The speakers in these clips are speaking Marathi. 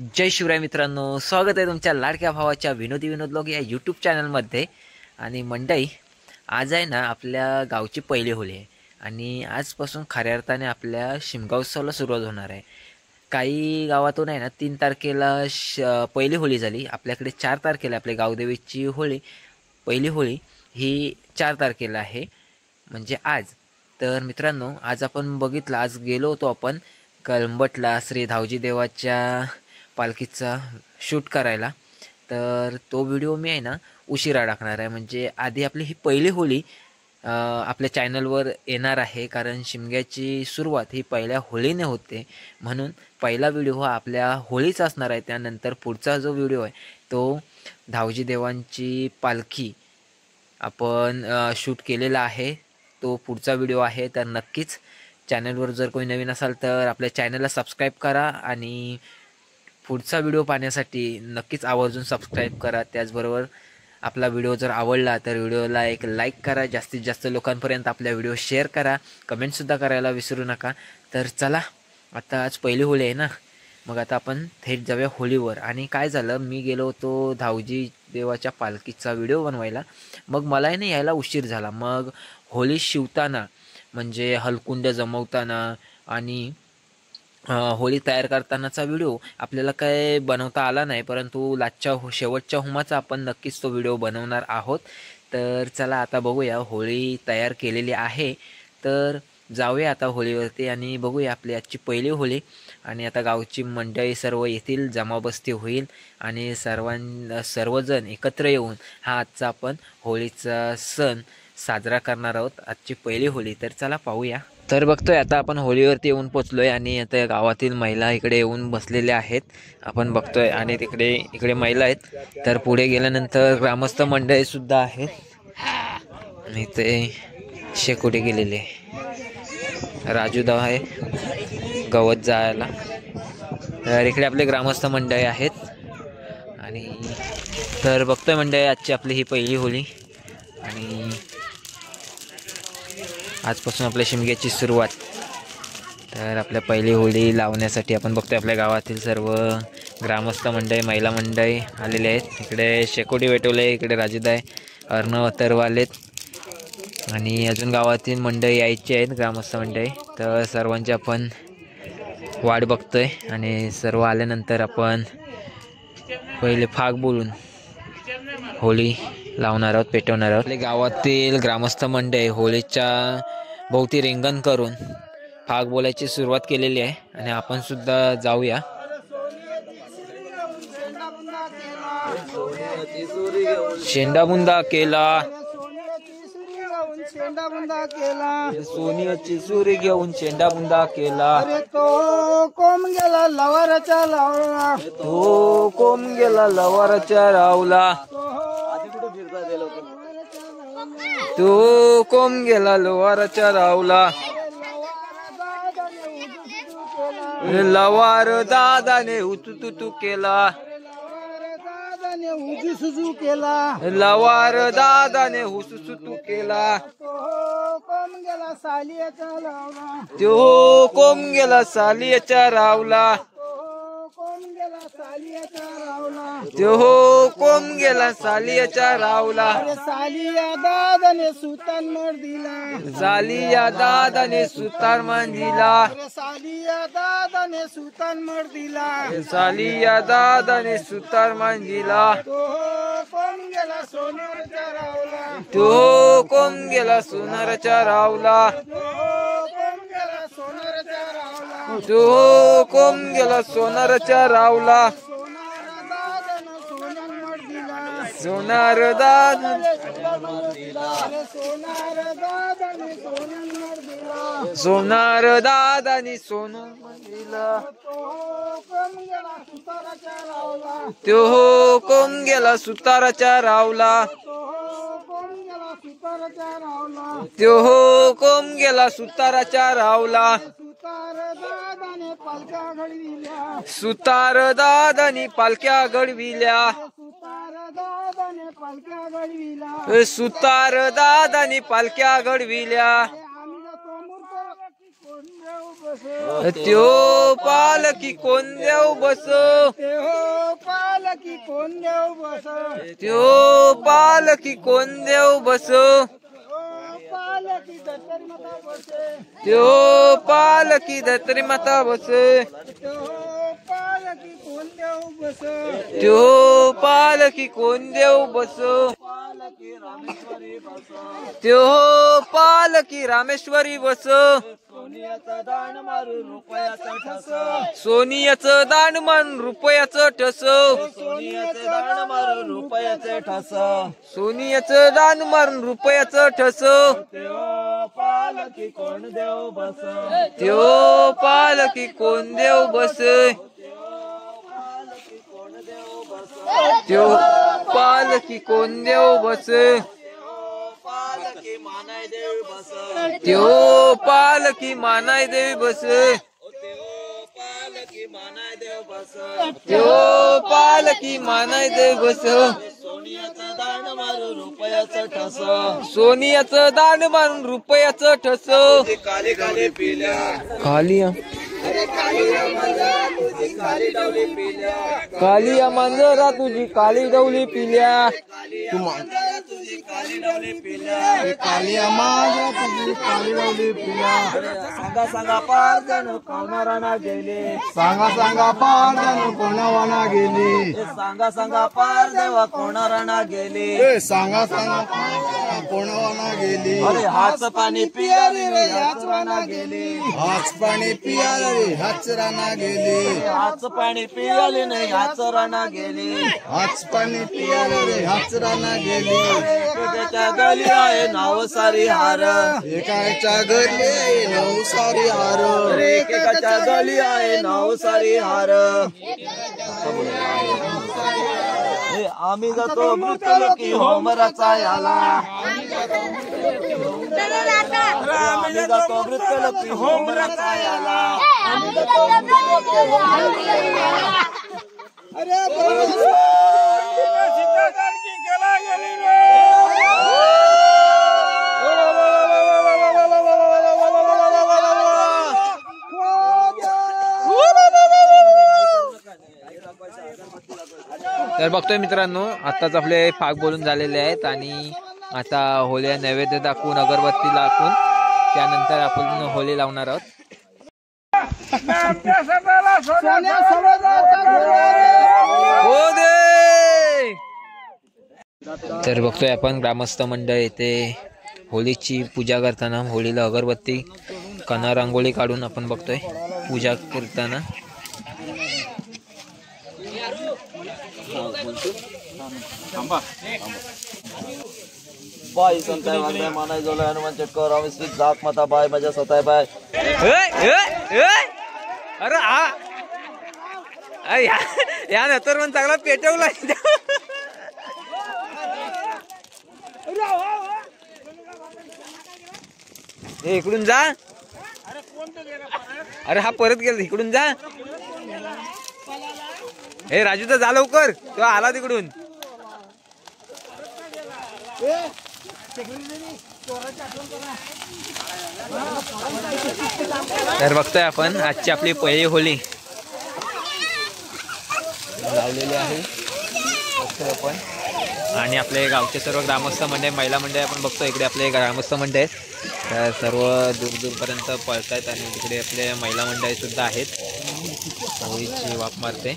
जय शिवराय मित्रांनो, स्वागत आहे तुमच्या लाडक्या भावाच्या विनोदी विनोद ब्लॉग या यूट्यूब चॅनलमध्ये। आणि मंडई, आज आहे ना आपल्या गावची पहिली होळी आहे आणि आजपासून खऱ्या अर्थाने आपल्या शिमगा उत्सवाला सुरुवात होणार आहे। काही गावातून आहे ना 3 तारखेला पहिली होळी झाली, आपल्याकडे 4 तारखेला आपल्या गावदेवीची होळी पहिली होळी ही 4 तारखेला आहे, म्हणजे आज। तर मित्रांनो, आज आपण बघितलं, आज गेलो होतो आपण कळंबटला श्री धावजी देवाच्या पालखीचा शूट करायला। तर तो व्हिडिओ मी आहे ना उशिरा टाकणार आहे, म्हणजे आधी आपली ही पहिली होळी आपल्या चॅनलवर येणार आहे, कारण शिमग्याची सुरुवात ही पहिल्या होळीने होते, म्हणून पहिला व्हिडिओ हा आपल्या होळीचा असणार आहे। त्यानंतर पुढचा जो व्हिडिओ आहे तो धावजी देवांची पालखी आपण शूट केलेला आहे, तो पुढचा व्हिडिओ आहे। तर नक्कीच चॅनलवर जर कोणी नवीन असाल तर आपल्या चॅनलला सबस्क्राईब करा आणि पुढचा व्हिडिओ पाहण्यासाठी नक्कीच आवर्जून सबस्क्राईब करा। त्याचबरोबर आपला व्हिडिओ जर आवडला तर व्हिडिओला एक लाईक करा, जास्तीत जास्त लोकांपर्यंत आपला व्हिडिओ शेअर करा, कमेंटसुद्धा करायला विसरू नका। तर चला, आता आज पहिली होळी आहे ना, मग आता आपण थेट जाऊया होळीवर। आणि काय झालं, मी गेलो होतो धावजी देवाच्या पालखीचा व्हिडिओ बनवायला, मग मला ना यायला उशीर झाला। मग होळी शिवताना म्हणजे हलकुंड जमवताना आणि होळी तयार करतानाचा व्हिडिओ आपल्याला काय बनवता आला नाही, परंतु लास्टच्या शेवटच्या हुमाचा आपण नक्कीच तो व्हिडिओ बनवणार आहोत। तर चला आता बघूया, होळी तयार केलेली आहे, तर जाऊया आता होळीवरती आणि बघूया आपली आजची पहिली होळी। आणि आता गावची मंडळी सर्व येतील, जमाबस्ती होईल आणि सर्वजण एकत्र येऊन हा आजचा आपण होळीचा सण साजरा करणार आहोत, आजची पहिली होळी। तर चला पाहूया। तर बघतोय आता आपण होळीवरती येऊन पोचलोय आणि आता गावातील महिला इकडे येऊन बसलेल्या आहेत, आपण बघतोय। आणि इकडे महिला आहेत, तर पुढे गेल्यानंतर ग्रामस्थ मंडळी सुद्धा आहेत आणि ते शेकोटी गेलेले राजूदा आहे गवत जायला। तर इकडे आपले ग्रामस्थ मंडळी आहेत आणि तर बघतोय मंडळी, आजची आपली ही पहिली होळी आणि आजपासून आपल्या शिमग्याची सुरुवात। तर आपल्या पहिली होळी लावण्यासाठी आपण बघतोय आपल्या गावातील सर्व ग्रामस्थ मंडळी, महिला मंडळी आलेले आहेत। इकडे शेकोटी पेटवले, इकडे राजूदा आहे, अर्णव अथर्व आणि अजून गावातील मंडळी यायची आहेत, ग्रामस्थ मंडळी। तर सर्वांची आपण वाट बघतोय आणि सर्व आल्यानंतर आपण पहिले फाग बोलून होळी लावणार आहोत, पेटवणार आहोत। आपल्या गावातील ग्रामस्थ मंडळी होळीच्या भोवती रिंगण करून फाग बोलायची सुरुवात केलेली आहे आणि आपण सुद्धा जाऊया। शेंडाबुंदा केला, सोन्याची सुरी घेऊन शेंडाबुंदा केला, तो कोम गेला लवाराच्या लावला, तो कोम गेला लवाराच्या रावला, तो कोम गेला लवाराच्या रावला, लवार दादाने उतुतू केला, उजू सुजू केला, लवार दादाने हुसुसुतू केला, कोम गेला सालियाचा लावला, तो कोम गेला सालियाच्या रावला, कोम गेला सालियाचा रावला, तो कोम गेला सालियाच्या रावला, अरे सालिया दादाने सुतान मर दिला, सालिया दादाने सुतार मान दिला, अरे सालिया दादाने सुतान मर दिला, सालिया दादाने सुतार मान दिला, तो कोम गेला सोन्याच्या रावला, तो कोम गेला सोनाराच्या रावला, कोम गेला सोनाराच्या रावला, तो कोम गेला सोनाराच्या रावला, सोनार दादानं सोन्यान मर दिला, सोनार दादा, अरे सोनार दादाने सोन्यान मर दिला, सोनार दादानी सोनं दिला, तो कोम गेला सुताराच्या रावला, तो कोम गेला सुताराच्या रावला, तो कोम गेला सुताराच्या रावला, तो कोम गेला सुताराच्या रावला, सुतार दादाने पालख्या घडविल्या, सुतार दादानी पालख्या घडविल्या, सुतार दादाने पालख्या घडविल्या, सुतार दादानी पालख्या घडविल्या, आम्ही जातो मूर्ख कोण देव बस त्यो पालकी कोण देव बस ते हो पालकी कोण देव बस त्यो पालकी कोण देव बस पालकी दत्तरी माता बसे त्यो पालकी धत्री माता बस ते हो पालकी कोण देव बस त्यो पालकी कोण देव बस पालकी रामेश्वरी बस त्यो पालकी रामेश्वरी बस सोनियाचं दान मारून रुपयाचं ठस सोनियाचं दान मान रुपयाचं ठस सोनियाचं दान मारून रुपयाचं ठस सोनियाचं दान मारून रुपयाचं ठस ते हो पालकी कोण देव बस त्यो पालकी कोण देव बस त्यो पालकी कोण देव बस पालकी मानाय देव बस त्यो पालकी मानाय देवी बस पालकी मानाय देव बस त्यो पालकी मानाय देवी बस सोनियाचं दान मारून रुपयाचं ठस सोनियाचं दान मारून रुपयाचं ठस काली काली पिल्या खाली अरे काली तुझी काली डवली पिल्या काली मांजरा तुझी काली डवली पिल्या तुझी काली डवली पिल्या काली माझ्या तुझी काली डवली पिल्या सांगा सांगा पार जण कोणाराना गेले सांगा पार जण कोणावाना गेली सांगा सांगा पार देवा कोणाराना गेली सांगा कोणावाना गेली अरे हाच पाणी पिया रे हाच राना गेली हाच पाणी पिया रे हाच राना गेली हाच पाणी पियाले नाही हाच राना गेली हाच पाणी पियाले रे हाच राना गेली एकाच्या गली आहे नाव सारी हार एकाच्या गली आहे नाव सारी हार एकाच्या गली आहे नाव सारी हार आम्ही जातो मृत्यूलोकी होमराचा याला आम्ही जातो मृत्यूलोकी होमराचा याला तर बघतोय मित्रांनो, आताच आपले पाक बोलून झालेले आहेत आणि आता होळी नैवेद्य दाखवून अगरबत्ती दाखवून त्यानंतर आपण होळी लावणार आहोत. तर बघतोय आपण ग्रामस्थ मंडळ येथे होळीची पूजा करताना होळीला अगरबत्ती कना रांगोळी काढून आपण बघतोय पूजा करताना. बाई संताय वांद्या मानाय जोला हनुमान चटकर अवस्थित जात माता बाय माझ्या सताय बाय. अरे या नंतर पण चांगला पेटवला. इकडून जा. अरे हा परत गेला इकडून जा. हे राजू तर जा लवकर, तो आला तिकडून. तर बघतोय आपण आजची आपली पहिली होळी लावलेली आहे बघतोय आपण. आणि आपले गावचे सर्व ग्रामस्थ मंडळ महिला मंडळ आपण बघतो. इकडे आपले ग्रामस्थ मंडळ आहेत, तर सर्व दूरपर्यंत पळत आहेत. आणि तिकडे आपले महिला मंडळ सुद्धा आहेत. होळीची वाफ मारते.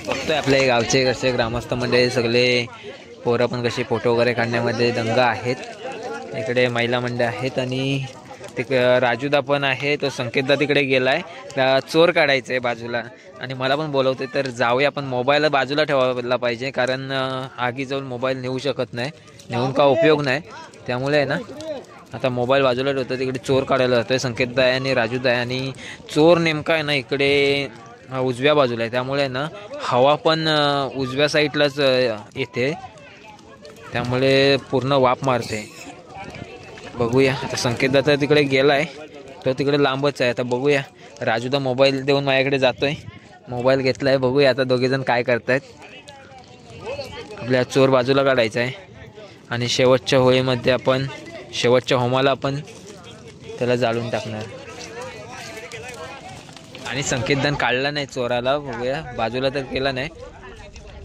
बघतोय आपले गावचे कसे ग्रामस्थ मंडळ सगळे पोरं पण कशी फोटो वगैरे काढण्यामध्ये दंग आहेत. इकडे महिला मंडळ आहेत आणि राजूदा पण आहे, तो संकेतदा तिकडे गेलाय. चोर काढायचं आहे बाजूला आणि मला पण बोलवते, तर जाऊया. आपण मोबाईल बाजूला ठेवायला पाहिजे, कारण आगी जाऊन मोबाईल नेऊ शकत नाही, नेऊन का उपयोग नाही. त्यामुळे आहे ना आता मोबाईल बाजूला ठेवतो. तिकडे चोर काढायला जातोय संकेतदा आहे आणि राजूदा आहे. आणि चोर नेमका आहे ना इकडे उजव्या बाजूला आहे, त्यामुळे ना हवा पण उजव्या साईडलाच येते, त्यामुळे पूर्ण वाफ मारते. बघूया आता संकेतदा तर तिकडे गेलाय, तो तिकडे लांबच आहे. आता बघूया. राजूदा मोबाईल देऊन माझ्याकडे जातोय, मोबाईल घेतलाय. बघूया आता दोघेजण काय करतायत. आपल्या चोर बाजूला काढायचा आहे. आणि शेवटच्या होळीमध्ये आपण शेवटच्या होमाला आपण त्याला जाळून टाकणार. आणि संकेतदान काढला नाही चोराला, बघूया बाजूला तर केला नाही.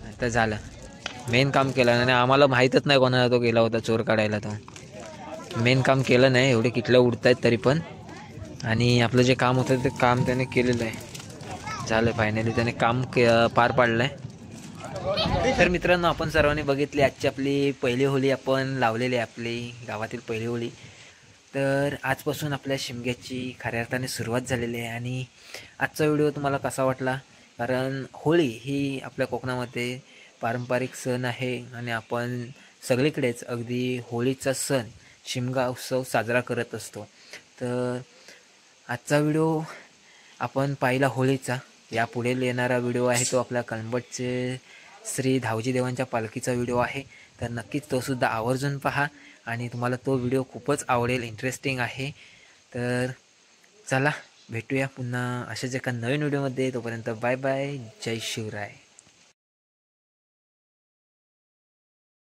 आता झालं, मेन काम केलं. आणि आम्हाला माहीतच नाही कोणाला तो गेला होता चोर काढायला. तो मेन काम केलं नाही. एवढे किटल्या उडत आहेत तरी पण. आणि आपलं जे काम होतं ते काम त्याने केलेलं आहे. झालं फायनली त्याने काम पार पाडलं आहे. तर मित्रांनो, आपण सर्वांनी बघितली आजची आपली पहिली होळी आपण लावलेली आहे, आपली गावातील पहिली होळी. तर आजपासून आपल्या शिमग्याची खऱ्या अर्थाने सुरुवात झालेली आहे. आणि आजचा व्हिडिओ तुम्हाला कसा वाटला? कारण होळी ही आपल्या कोकणामध्ये पारंपरिक सण आहे आणि आपण सगळीकडेच अगदी होळीचा सण शिमगा उत्सव साजरा करत असतो. तर आजचा व्हिडिओ आपण पाहिला होळीचा. यापुढे येणारा व्हिडिओ आहे तो आपल्या कळंबटचे श्री धावजी देवांच्या पालखीचा व्हिडिओ आहे. तर नक्कीच तोसुद्धा आवर्जून पहा आणि तुम्हाला तो व्हिडिओ खूपच आवडेल, इंटरेस्टिंग आहे. तर चला भेटूया पुन्हा अशाच एका नवीन व्हिडिओमध्ये. तोपर्यंत बाय बाय, जय शिवराय.